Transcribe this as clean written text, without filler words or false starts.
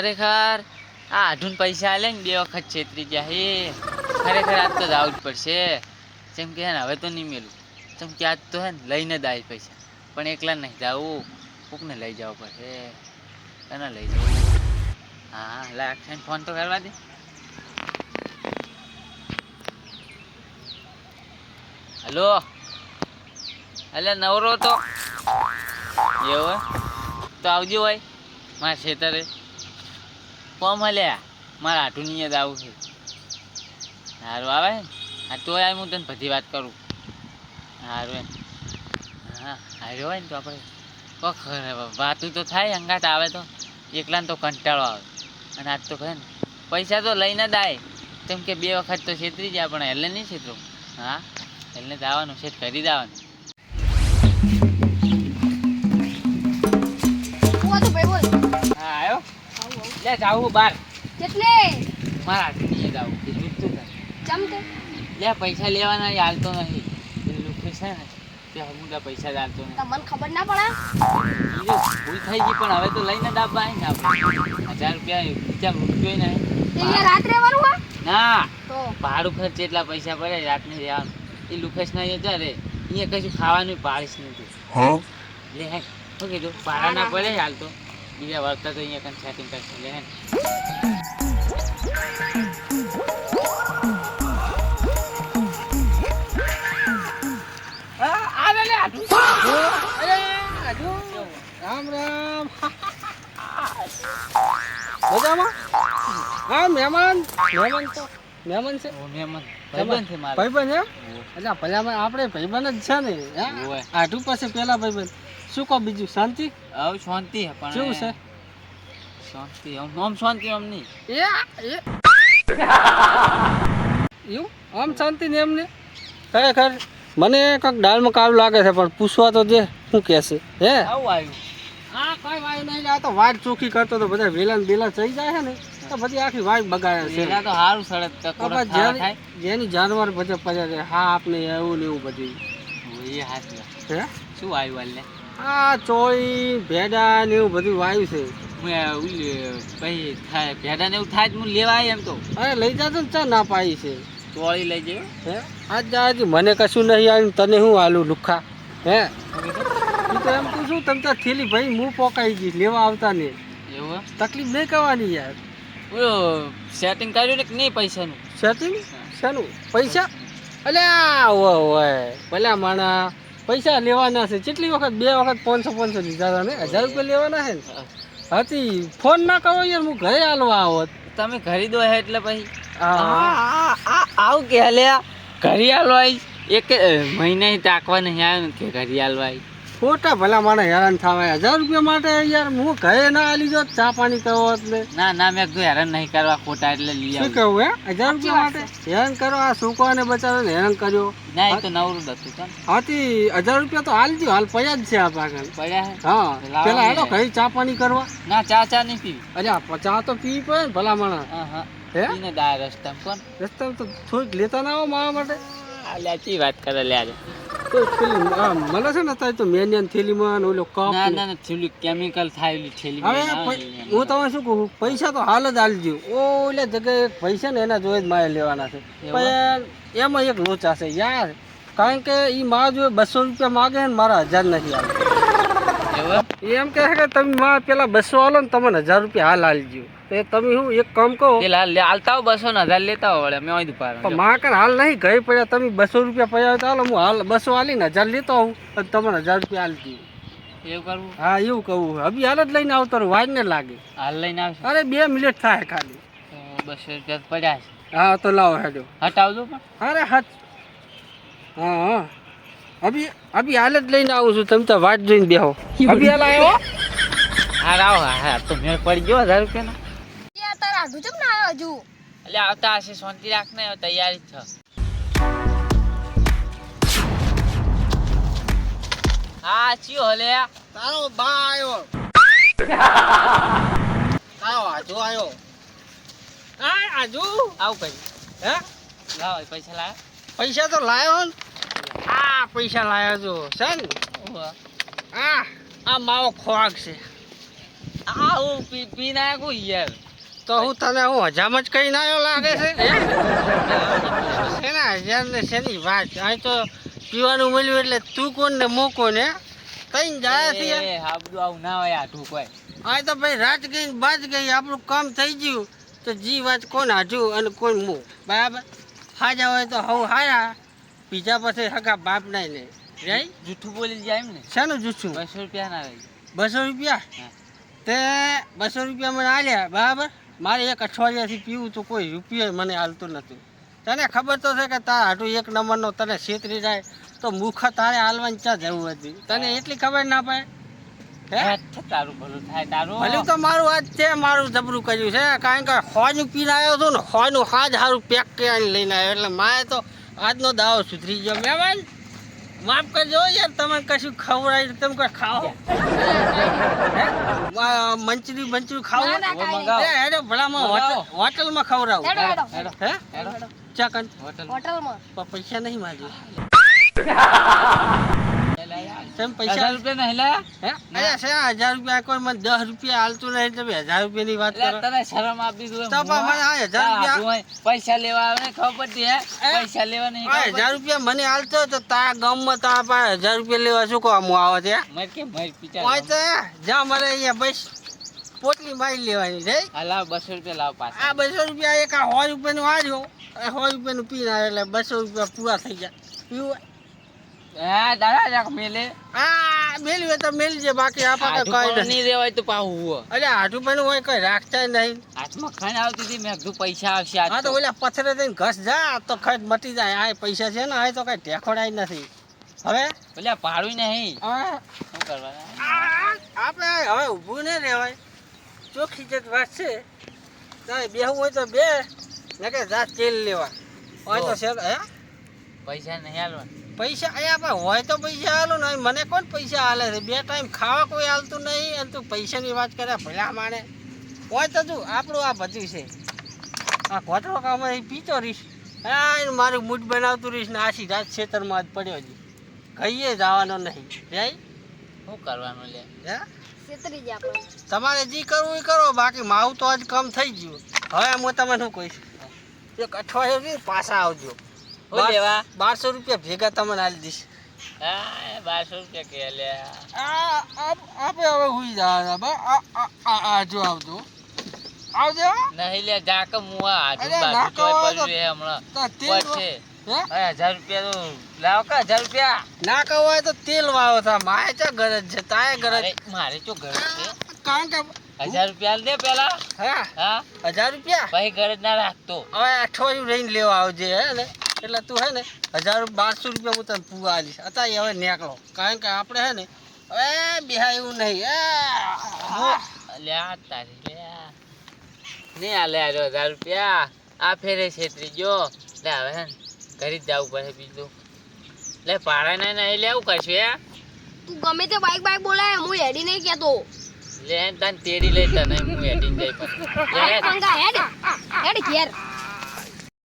ખરેખર આ આઢુન પૈસા આલે ને 2 વખત છેતરી ગયા હે. ખરેખર આજ તો જવું જ પડશે. જેમ કે હે ને હવે તો નહીં મેલું. જેમ કે આજ તો હે ને લઈને જ આવી પૈસા. પણ એકલા નહીં જાવું, કોકને લઈ જવું પડશે. તને લઈ જવું. હા લા અક્ષયને ફોન તો કરવા દે. હલો એટલે નવરો તો એવું તો આવજો ભાઈ મારા ખેતરે કોમ હલ્યા મારા આટુની જ આવું છે. સારું આવે ને હા તો આવ હું તને બધી વાત કરું. સારું એમ હા હાર્યો હોય ને તો આપણે વાતું તો થાય. અંગાત આવે તો એકલાને તો કંટાળો આવે. અને આજ તો કહે ને પૈસા તો લઈને જ આવે. કેમ કે 2 વખત તો છેતરી જાય પણ હેલે નહીં છેતરું. હા હેલને જ આવવાનું છે કરી દેવાનું. હા આવ્યો લે જાવું બાર કેટલે મારા આટલી જાવું કીધું તું તને. ચમકે લે પૈસા લેવાના હાલતો નહીં. પેલું છે ને તે હમુદા પૈસા ચાલતો નહીં. તમને ખબર ના પડે ભૂલ થઈ ગઈ પણ હવે તો લઈને દાબવા આવી ને આપણે 1000 રૂપિયા બીજા રૂપિયો નહીં. અહીંયા રાત રહેવાનું હોય ના તો ભાડું ખર્ચ એટલા પૈસા પડે રાતને રહેવાનું. એ લુકેશ ના અહીંયા રે અહીંયા કશું ખાવાનું પાડીશ નથી. લે હે શું કીધું ભાડા ના પડે હાલ તો બીજા વર્તા તો અહીંયા કંઈ સેટિંગ કરશે. લે હે રામ રામ મજામાં. હા મહેમાન તો મહેમાન છે. ઓ મહેમાન ભાઈબંધ છે મારા. ભાઈબંધ એમ એટલે ભલામાં આપણે ભાઈબંધ જ છે ને. ઓવે. આઢું પાસે પેલા ભાઈબંધ શું કહો બીજું શાંતિ હવે શાંતિ હે પણ શું છે શાંતિ આમ શાંતિ આમ નહીં. એવું આમ શાંતિ ને એમને ખરેખર મને કંઈક દાળમાં કાળું લાગે છે પણ પૂછવા તો દે શું કહેશે હે. આવું આવ્યું હા કઈ વાય નહીં. આ તો વાટ ચોખ્ખી કરતો તો બધા વેલા ને બેલા થઈ જાય છે ને તો બધી આખી વાટ બગાડે છે. પેલા તો સારું સડક ટકોર થાય. જેની જાનવર બધે પડે હા આપણે એવું ને એવું બધું એ હાચી હે. શું આવ્યું હાલે આ ચોળી ભેડા ને એવું બધું વાયુ છે. પછી થાય ભેડા ને એવું થાય જ હું લેવા આવી એમ તો. અરે લઈ જાતો ને ચા ના પાઈ છે ચોળી લઈ જયો હે. આજ જાજી મને કશું નહીં આવ્યું તને હું આલું લુખા હે. તું તો એમ તું શું તમે થેલી ભાઈ હું પોકાઈ ગઈ લેવા આવતા ને એવું તકલીફ નહીં કરવાની યાર. સેટિંગ કર્યું ને કે નહીં પૈસાનું સેટિંગ શાનું પૈસા અલ્યા ઓય ભલા માણા પૈસા લેવાના છે. કેટલી વખત 2 વખત 500 લીધા હતા ને 1000 રૂપિયા લેવાના છે ને. હતી ફોન ના કરો યાર હું ઘરે હાલવા આવત. તમે ખરીદો હે એટલે પછી હા આવું કે હલે ઘરિયાળ હોય એક મહિને તાકવા નહીં આવ્યો ને કે ઘરિયાળ હોય ખોટા ભલા માણસ હેરાન થવાય 1000 રૂપિયા માટે યાર હું ઘરે ના આલી જો ચા પાણી કરવો એટલે ના ના મેં કીધું હેરાન નહીં કરવા ખોટા એટલે લઈ શું આવ્યો. કહું હે 1000 રૂપિયા માટે હેરાન કરો. આ છોકરાને બચારાને હેરાન કર્યો. ના એ તો નવરું જ હતું કેમ હાથી 1000 રૂપિયા તો હાલ હાલ પડ્યા જ છે આ પાગલ. પડ્યા હે હા લાવો પેલા ને. હેડો ઘરે ચા પાણી કરવા. ના ચા નહીં પીવી. અરે ચા તો પીવી પડે ને ભલા માણસ હા હે. પીને દા રસ્તામાં કોણ રસ્તામાં તો થોડીક લેતા ના આવો મારા માટે. લાચી વાત કરે લે આજે. તો પેલી મને છે ને અત્યારે તો મેનિયન થેલીમાં ઓલો કપ ના ના ના થેલી કેમિકલ થાયેલી થેલી હવે હું તમને શું કહું પૈસા તો હાલ જ હાલજો. ઓલે જગ્યાએ પૈસા ને એના જોઈ જ મારે લેવાના છે. પણ એમાં એક લોચા છે યાર કારણ કે એ મારા જોડે 200 રૂપિયા માગે ને મારા 1000 નથી આવે. એમ કહે કે તમે મારા પેલા 200 હાલો ને તમને 1000 રૂપિયા હાલ હાલજો. તો તમે શું એક કામ કહો હાલતા હો 200 ને 1000 લેતા હો વળે મેં ઓય દુપાર પણ મારા કાન હાલ નહીં ઘરે પડ્યા તમે 200 રૂપિયા પડ્યા તો હાલો હું હાલ 200 હાલીને 1000 લેતો આવું અને તમને 1000 રૂપિયા હાલતી. એવું કરવું હા એવું કહું હવે હાલ જ લઈને આવતો વાજ ને લાગે. હાલ લઈને આવશે અરે 2 મિનિટ થાય ખાલી. તો 200 રૂપિયા પડ્યા છે. હા તો લાવો હેડો હટાવજો પણ અરે હાથ હા અભી હાલ જ લઈને આવું છું. તમે તો વાટ જોઈને બેહો. અભી હાલ આવ્યો હા રાવ હા તો મેળ પડી ગયો 1000 રૂપિયાનો. તારા આઢું ચમ ના આવ્યો હજુ એટલે આવતા હશે શાંતિ રાખ ને તૈયારી જ છે. હા ચિયો હલે તારો બા આવ્યો. તારો આજુ આવ્યો. હા આજુ આવું કરી હે લાવ પૈસા લાવ પૈસા તો લાવ્યો ને. આ પૈસા લાવ્યો છો છે ને. આ માવો ખોરાક છે. આ હું પી નાખું યાર. તો હું તને હું હજામ જ કહીને આવ્યો લાગે છે શેના હજાર ને શેની વાત અહીં તો પીવાનું મળ્યું એટલે તું કોણ ને મો કોણ હે કઈ જાય છે યાર? એ હાબડું આવું ના હોય આઠું કોઈ. અહીં તો ભાઈ રાત ગઈ ને બાજ ગઈ આપણું કામ થઈ ગયું તો જી વાત કોણ હાજુ અને કોણ મો બરાબર હાજા હોય તો હવ હારા બીજા પછી હગા બાપ નહીં ને રહી જૂઠું બોલી જાય એમ ને. શાનું જૂઠું 200 રૂપિયા ના રહી. 200 રૂપિયા હા. તે 200 રૂપિયા મને આલ્યા બરાબર મારે એક અઠવાડિયાથી પીવું તો કોઈ રૂપિયા મને હાલતું નથી તને ખબર તો છે કે તાર હાટું એક નંબરનો તને છેતરી જાય તો મુખ તારે હાલવાની ચા જવું હતી તને એટલી ખબર ના પડે હે તારું ભલું થાય તારું. ભલે તો મારું આજ છે મારું જબરું કર્યું છે કારણ કે હોયનું પીને આવ્યો છું ને હોયનું હાજ સારું પેક કરીને લઈને આવ્યો એટલે મારે તો આજનો દાવો સુધરી ગયો મહેમાન માફ કરજો યાર તમે કશું ખવડાવી તમે કોઈ ખાઓ મંચુરી ખાવું ના, ના, કાંઈ મંગાવો. હેડો ભલામાં મંગાવો. હોટલમાં ખવડાવું હેડો, હેડો. હેડો. હે હેડો. ચા કન હોટલ. હોટલમાં પૈસા નહીં મારી પૈસા પૈસા 1000 રૂપિયા નહીં લા. હે અરે છે 1000 રૂપિયા કોઈ મને 10 રૂપિયા હાલતું નહીં તમે 1000 રૂપિયાની વાત એટલે કરો તને શરમ આપી દીધું તો પણ મને આ 1000 રૂપિયા પૈસા લેવા આવે ને ખબર પડતી હે પૈસા લેવા નહીં આ ખબર 1000 રૂપિયા મને હાલતો તો તારા ગામમાં તારા પાસે 1000 રૂપિયા લેવા શું કામ આવે છે મર કે મર પીચા હોય તો જ્યાં મારે અહીંયા બસ પોટલી મારી લેવાની છે આ લાવ 200 રૂપિયા લાવ પાછા. આ 200 રૂપિયા એક આ 100 રૂપિયાનું આવ્યો 100 રૂપિયાનું પીને આવે એટલે 200 રૂપિયા પૂરા થઈ જાય પીવું હા દાદા જાક મેલે આ મેલ્યું હોય તો મેલજે બાકી આપણે આઠું કઈ પણ નથી નહીં રેવાય તો પાહુ હુઓ. અરે આઠું પણ હોય કઈ રાખતા નહીં હાથમાં ખાઈને આવતી હતી મેં કીધું પૈસા આવશે આજ હા તો તો. ઓલા પથ્થરે થઈને ઘસ જા તો ખર્ચ મટી જાય આ પૈસા છે ને આ તો કઈ ટેખોડાય નથી હવે પેલા ભાડું નહીં આ શું કરવાના. આપણે હવે ઊભું નહીં રહેવાય ચોખ્ખી જ વાત છે તારે બેહવું હોય તો બે ને કે જા તેલ લેવા હોય તો છે હે પૈસા નહીં હાલવાના. પૈસા અહીંયા આપણે હોય તો પૈસા હાલો ને મને કોણ પૈસા હાલે છે બે ટાઈમ ખાવા કોઈ હાલતું નહીં અને તું પૈસાની વાત કરે ભલા માણે હોય તો તું આપણું આ બધું છે આ ઘોટો કામ પીતો રહીશ હા એને મારું મૂડ બનાવતું રહીશ ને આશી રાત ખેતરમાં જ પડ્યો છે કહીએ જવાનો નહીં જાય શું કરવાનું લે. હે છેતરી ગયા આપણે. તમારે જે કરવું એ કરો બાકી મારું તો આજ કામ થઈ ગયું હવે હું તમને શું કહીશ એક અઠવાડિયું પાછા આવજો શું લેવા? 1200 રૂપિયા ભેગા તમને આલી દઈશ હા 1200 રૂપિયા કે લે. આપણે હવે હુઈ જવાના બા આ જો આવજો આવજો નહીં લે જાક મુઆ હાથું અરે બાજુ નાખો તોય તો- પડ્યું રે હમણાં. તો તેલ પછી હે 1000 રૂપિયા તો લાવો કે 1000 રૂપિયા. ના કહો હોય તો તેલ વાવો થા મારે ચા ગરજ છે તાય ગરજ મારે તો ગરજ છે. કારણ કે 1000 રૂપિયા આલ દે પેલા. હા હા 1000 રૂપિયા પછી ગરજ ના રાખતો. હવે અઠવાડિયું રહીને લેવા આવજે હે ને એટલે તું હે ને 1200 રૂપિયા હું તને પૂરા આલીશ અત્યારે હવે નીકળો કારણ કે આપણે હે ને હવે બિહાર એવું નહીં લે આ તારી લે નહીં આલે આલ્યો 1000 રૂપિયા આ ફેરે છેતરી ગયો. લે હવે હે ને ઘરે જ જવું પડે બીજું. લે પાડા નહીં લેવું કશું હે. તું ગમે તે બાઈક બોલાય હું હેડી નહીં કહેતો. લે તને તેડી લઈ તને હું હેડીને જઈ પણ લે મંગા હેડ હેડ ઘેર.